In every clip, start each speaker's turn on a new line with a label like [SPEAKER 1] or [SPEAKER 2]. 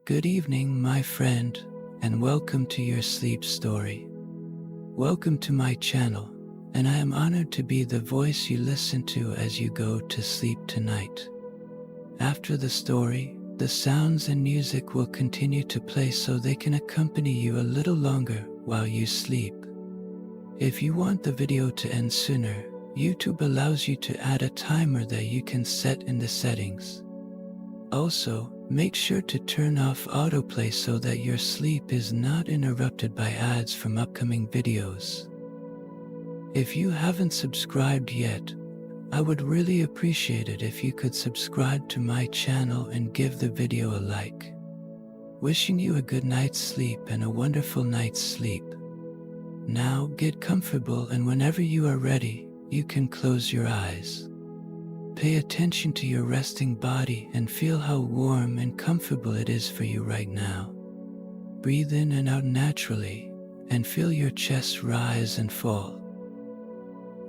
[SPEAKER 1] Good evening, my friend, and welcome to your sleep story. Welcome to my channel, and I am honored to be the voice you listen to as you go to sleep tonight. After the story, the sounds and music will continue to play so they can accompany you a little longer while you sleep. If you want the video to end sooner, YouTube allows you to add a timer that you can set in the settings. Also, make sure to turn off autoplay so that your sleep is not interrupted by ads from upcoming videos. If you haven't subscribed yet, I would really appreciate it if you could subscribe to my channel and give the video a like. Wishing you a good night's sleep and a wonderful night's sleep. Now get comfortable, and whenever you are ready, you can close your eyes. Pay attention to your resting body and feel how warm and comfortable it is for you right now. Breathe in and out naturally and feel your chest rise and fall.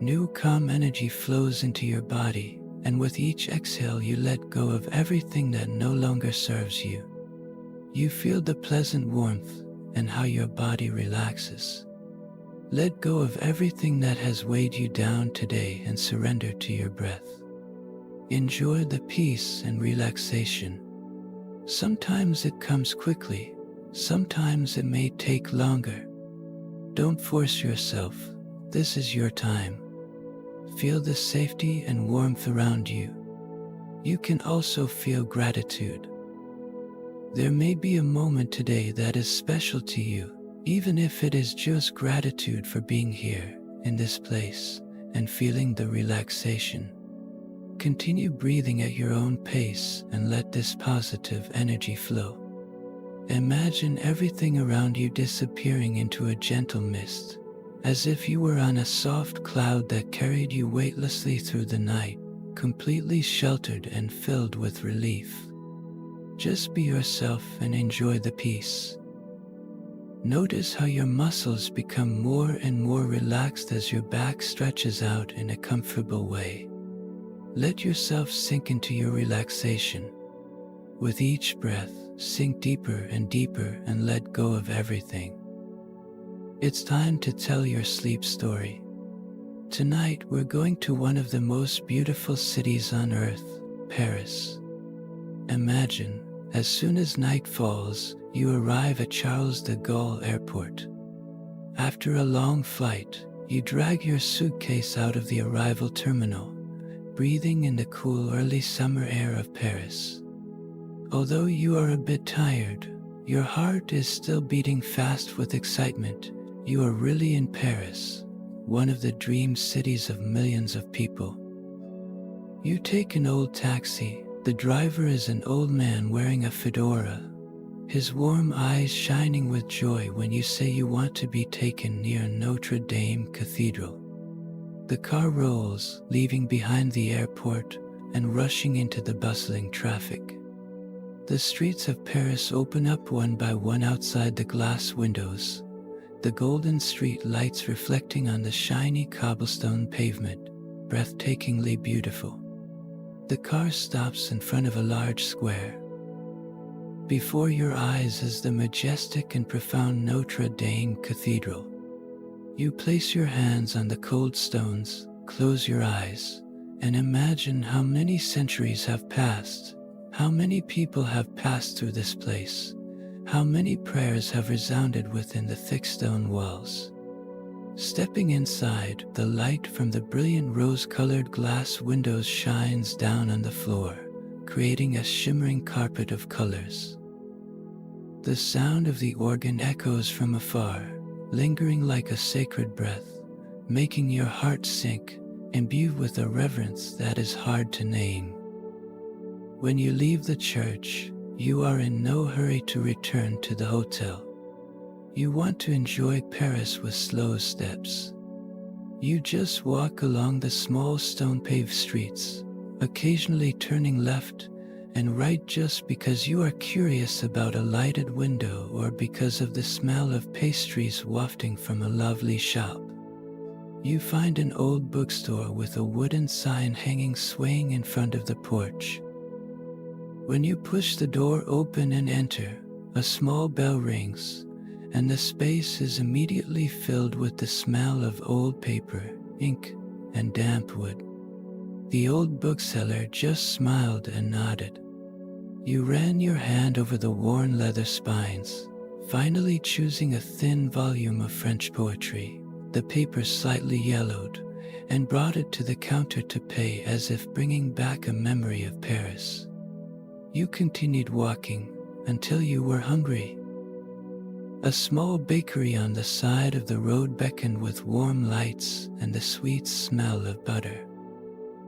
[SPEAKER 1] New calm energy flows into your body, and with each exhale you let go of everything that no longer serves you. You feel the pleasant warmth and how your body relaxes. Let go of everything that has weighed you down today and surrender to your breath. Enjoy the peace and relaxation. Sometimes it comes quickly, sometimes it may take longer. Don't force yourself, this is your time. Feel the safety and warmth around you. You can also feel gratitude. There may be a moment today that is special to you, even if it is just gratitude for being here, in this place, and feeling the relaxation. Continue breathing at your own pace and let this positive energy flow. Imagine everything around you disappearing into a gentle mist, as if you were on a soft cloud that carried you weightlessly through the night, completely sheltered and filled with relief. Just be yourself and enjoy the peace. Notice how your muscles become more and more relaxed as your back stretches out in a comfortable way. Let yourself sink into your relaxation. With each breath, sink deeper and deeper and let go of everything. It's time to tell your sleep story. Tonight we're going to one of the most beautiful cities on earth, Paris. Imagine, as soon as night falls, you arrive at Charles de Gaulle Airport. After a long flight, you drag your suitcase out of the arrival terminal, breathing in the cool early summer air of Paris. Although you are a bit tired, your heart is still beating fast with excitement. You are really in Paris, one of the dream cities of millions of people. You take an old taxi. The driver is an old man wearing a fedora, his warm eyes shining with joy when you say you want to be taken near Notre Dame Cathedral. The car rolls, leaving behind the airport and rushing into the bustling traffic. The streets of Paris open up one by one outside the glass windows, the golden street lights reflecting on the shiny cobblestone pavement, breathtakingly beautiful. The car stops in front of a large square. Before your eyes is the majestic and profound Notre Dame Cathedral. You place your hands on the cold stones, close your eyes, and imagine how many centuries have passed, how many people have passed through this place, how many prayers have resounded within the thick stone walls. Stepping inside, the light from the brilliant rose-colored glass windows shines down on the floor, creating a shimmering carpet of colors. The sound of the organ echoes from afar, lingering like a sacred breath, making your heart sink, imbued with a reverence that is hard to name. When you leave the church, you are in no hurry to return to the hotel. You want to enjoy Paris with slow steps. You just walk along the small stone-paved streets, occasionally turning left and right just because you are curious about a lighted window or because of the smell of pastries wafting from a lovely shop. You find an old bookstore with a wooden sign hanging swaying in front of the porch. When you push the door open and enter, A small bell rings, and the space is immediately filled with the smell of old paper, ink, and damp wood. The old bookseller just smiled and nodded. You ran your hand over the worn leather spines, finally choosing a thin volume of French poetry, the paper slightly yellowed, and brought it to the counter to pay, as if bringing back a memory of Paris. You continued walking until you were hungry. A small bakery on the side of the road beckoned with warm lights and the sweet smell of butter.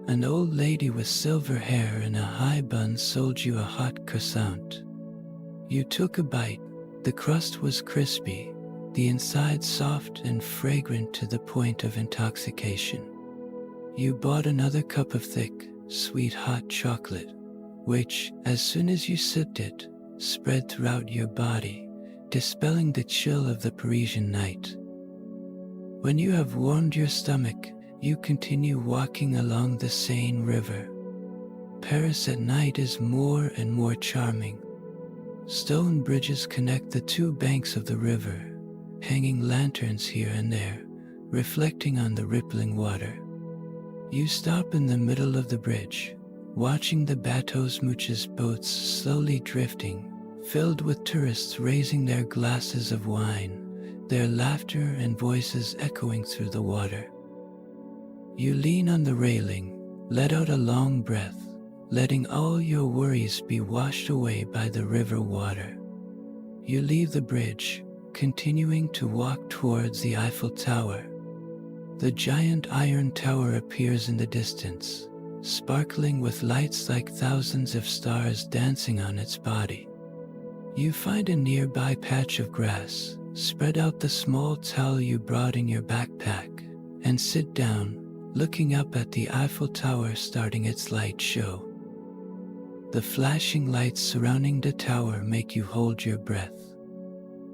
[SPEAKER 1] An old lady with silver hair and a high bun sold you a hot croissant. You took a bite. The crust was crispy, the inside soft and fragrant to the point of intoxication. You bought another cup of thick, sweet hot chocolate, which, as soon as you sipped it, spread throughout your body, dispelling the chill of the Parisian night. When you have warmed your stomach, you continue walking along the Seine River. Paris at night is more and more charming. Stone bridges connect the two banks of the river, hanging lanterns here and there, reflecting on the rippling water. You stop in the middle of the bridge, watching the bateaux mouches boats slowly drifting, filled with tourists raising their glasses of wine, their laughter and voices echoing through the water. You lean on the railing, let out a long breath, letting all your worries be washed away by the river water. You leave the bridge, continuing to walk towards the Eiffel Tower. The giant iron tower appears in the distance, sparkling with lights like thousands of stars dancing on its body. You find a nearby patch of grass, spread out the small towel you brought in your backpack, and sit down, looking up at the Eiffel Tower starting its light show. The flashing lights surrounding the tower make you hold your breath.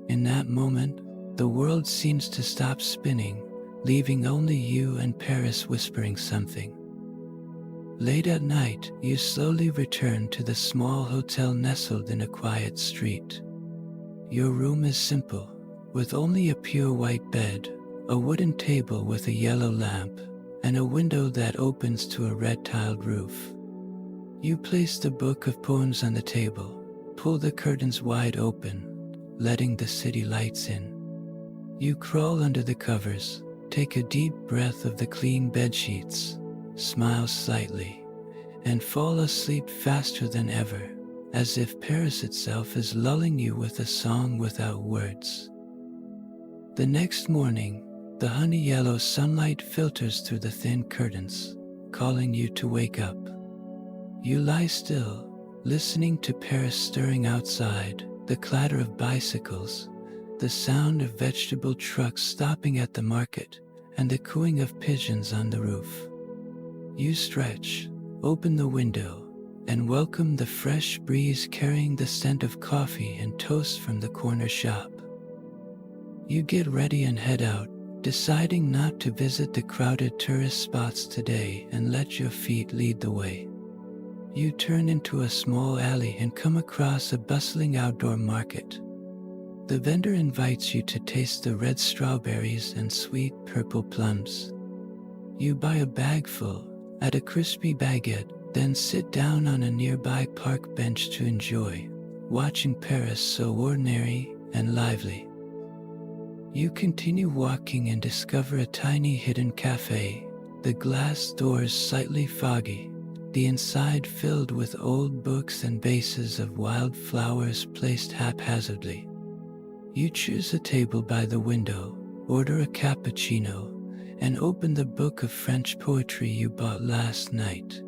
[SPEAKER 1] In that moment, the world seems to stop spinning, leaving only you and Paris whispering something. Late at night, you slowly return to the small hotel nestled in a quiet street. Your room is simple, with only a pure white bed, a wooden table with a yellow lamp, and a window that opens to a red-tiled roof. You place the book of poems on the table, pull the curtains wide open, letting the city lights in. You crawl under the covers, take a deep breath of the clean bedsheets, smile slightly, and fall asleep faster than ever, as if Paris itself is lulling you with a song without words. The next morning, the honey yellow sunlight filters through the thin curtains, calling you to wake up. You lie still, listening to Paris stirring outside, the clatter of bicycles, the sound of vegetable trucks stopping at the market, and the cooing of pigeons on the roof. You stretch, open the window, and welcome the fresh breeze carrying the scent of coffee and toast from the corner shop. You get ready and head out, deciding not to visit the crowded tourist spots today and let your feet lead the way. You turn into a small alley and come across a bustling outdoor market. The vendor invites you to taste the red strawberries and sweet purple plums. You buy a bag full, add a crispy baguette, then sit down on a nearby park bench to enjoy, watching Paris so ordinary and lively. You continue walking and discover a tiny hidden cafe, the glass doors slightly foggy, the inside filled with old books and vases of wild flowers placed haphazardly. You choose a table by the window, order a cappuccino, and open the book of French poetry you bought last night.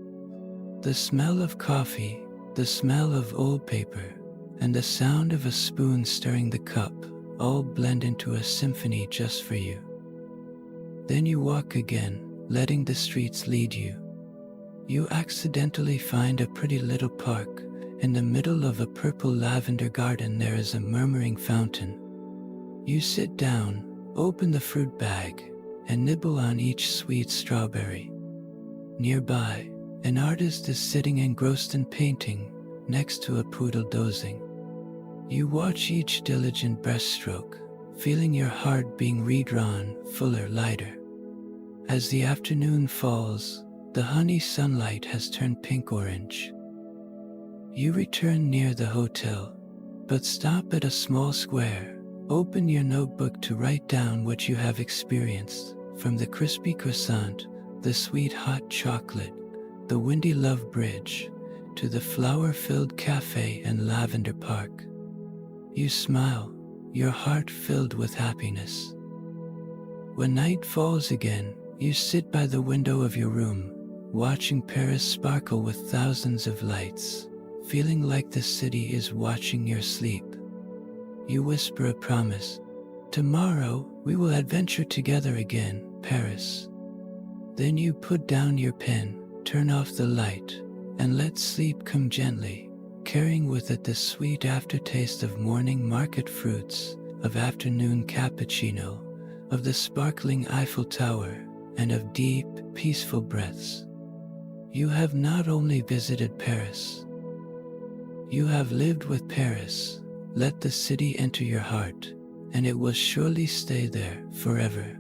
[SPEAKER 1] The smell of coffee, the smell of old paper, and the sound of a spoon stirring the cup all blend into a symphony just for you. Then you walk again, letting the streets lead you. You accidentally find a pretty little park. In the middle of a purple lavender garden there is a murmuring fountain. You sit down, open the fruit bag, and nibble on each sweet strawberry. Nearby, an artist is sitting engrossed in painting, next to a poodle dozing. You watch each diligent breaststroke, feeling your heart being redrawn fuller, lighter. As the afternoon falls, the honey sunlight has turned pink-orange. You return near the hotel, but stop at a small square. Open your notebook to write down what you have experienced, from the crispy croissant, the sweet hot chocolate, the windy love bridge, to the flower-filled cafe and lavender park. You smile, your heart filled with happiness. When night falls again, you sit by the window of your room, watching Paris sparkle with thousands of lights, feeling like the city is watching your sleep. You whisper a promise. Tomorrow, we will adventure together again, Paris. Then you put down your pen, turn off the light, and let sleep come gently, carrying with it the sweet aftertaste of morning market fruits, of afternoon cappuccino, of the sparkling Eiffel Tower, and of deep, peaceful breaths. You have not only visited Paris, you have lived with Paris. Let the city enter your heart, and it will surely stay there forever.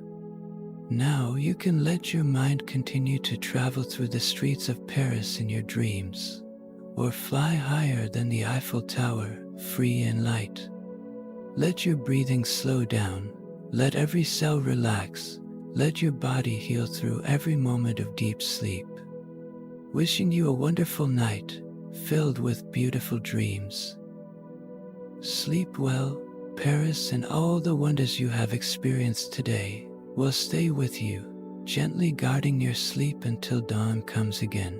[SPEAKER 1] Now you can let your mind continue to travel through the streets of Paris in your dreams, or fly higher than the Eiffel Tower, free and light. Let your breathing slow down, let every cell relax, let your body heal through every moment of deep sleep. Wishing you a wonderful night, filled with beautiful dreams. Sleep well. Paris and all the wonders you have experienced today will stay with you, gently guarding your sleep until dawn comes again.